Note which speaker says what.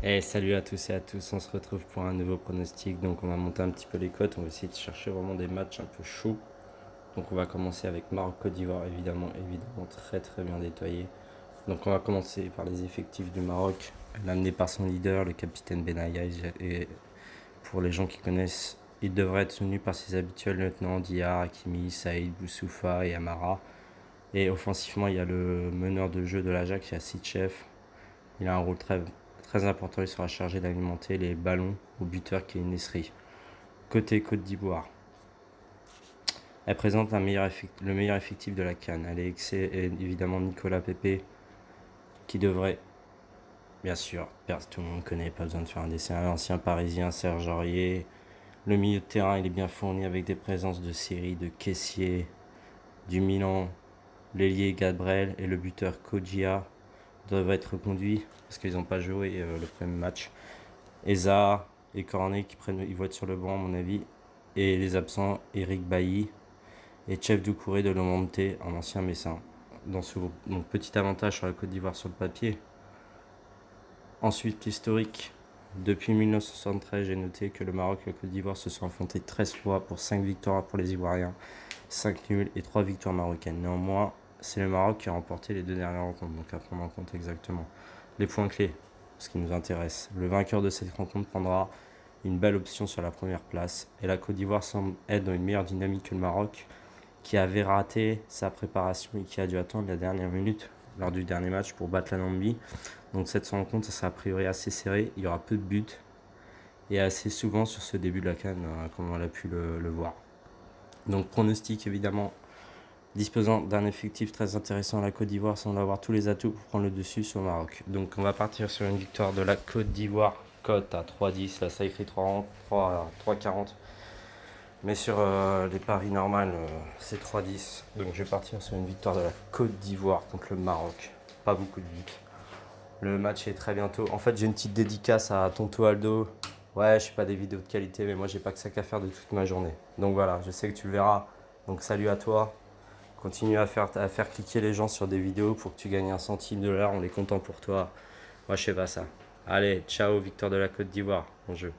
Speaker 1: Et salut à tous et à tous, on se retrouve pour un nouveau pronostic. Donc on va monter un petit peu les cotes, on va essayer de chercher vraiment des matchs un peu chauds. Donc on va commencer avec Maroc-Côte d'Ivoire, évidemment très très bien détaillé. Donc on va commencer par les effectifs du Maroc, amené par son leader, le capitaine Benaya. Et pour les gens qui connaissent, il devrait être soutenu par ses habituels lieutenants Diar, Hakimi, Saïd, Boussoufa et Amara. Et offensivement, il y a le meneur de jeu de l'Ajax, il y a Sitchef. Il a un rôle très important, il sera chargé d'alimenter les ballons au buteur qui est Nesri. Côté Côte d'Ivoire, elle présente le meilleur effectif de la CAN. Elle est évidemment Nicolas Pepe qui devrait, bien sûr, tout le monde connaît, pas besoin de faire un dessin, l'ancien parisien Serge Aurier. Le milieu de terrain, il est bien fourni avec des présences de série, de caissier, du Milan, l'ailier Gabriel et le buteur Kodjia doivent être reconduits parce qu'ils n'ont pas joué le premier match. Eza et Cornet ils vont être sur le banc à mon avis. Et les absents, Eric Bailly et Chef Doucouré de l'Omonte, un ancien messin. Dans ce groupe. Donc petit avantage sur la Côte d'Ivoire sur le papier. Ensuite, l'historique. Depuis 1973, j'ai noté que le Maroc et la Côte d'Ivoire se sont affrontés 13 fois pour 5 victoires pour les Ivoiriens, 5 nuls et 3 victoires marocaines. Néanmoins, c'est le Maroc qui a remporté les deux dernières rencontres, donc à prendre en compte exactement. Les points clés, ce qui nous intéresse. Le vainqueur de cette rencontre prendra une belle option sur la première place. Et la Côte d'Ivoire semble être dans une meilleure dynamique que le Maroc, qui avait raté sa préparation et qui a dû attendre la dernière minute lors du dernier match pour battre la Namibie. Donc cette rencontre, ça sera a priori assez serré. Il y aura peu de buts et assez souvent sur ce début de la CAN, comme on a pu le voir. Donc pronostic évidemment disposant d'un effectif très intéressant à la Côte d'Ivoire, semble avoir tous les atouts pour prendre le dessus sur le Maroc. Donc on va partir sur une victoire de la Côte d'Ivoire, cote à 3,10, là ça écrit 3,40. Mais sur les paris normales, c'est 3,10. Donc je vais partir sur une victoire de la Côte d'Ivoire contre le Maroc. Pas beaucoup de buts. Le match est très bientôt. En fait, j'ai une petite dédicace à Tonto Aldo. Ouais, je fais pas des vidéos de qualité, mais moi j'ai pas que ça qu'à faire de toute ma journée. Donc voilà, je sais que tu le verras. Donc salut à toi. Continue à faire cliquer les gens sur des vidéos pour que tu gagnes un centime de l'heure. On est content pour toi. Moi, je sais pas ça. Allez, ciao, victoire de la Côte d'Ivoire. Bon jeu.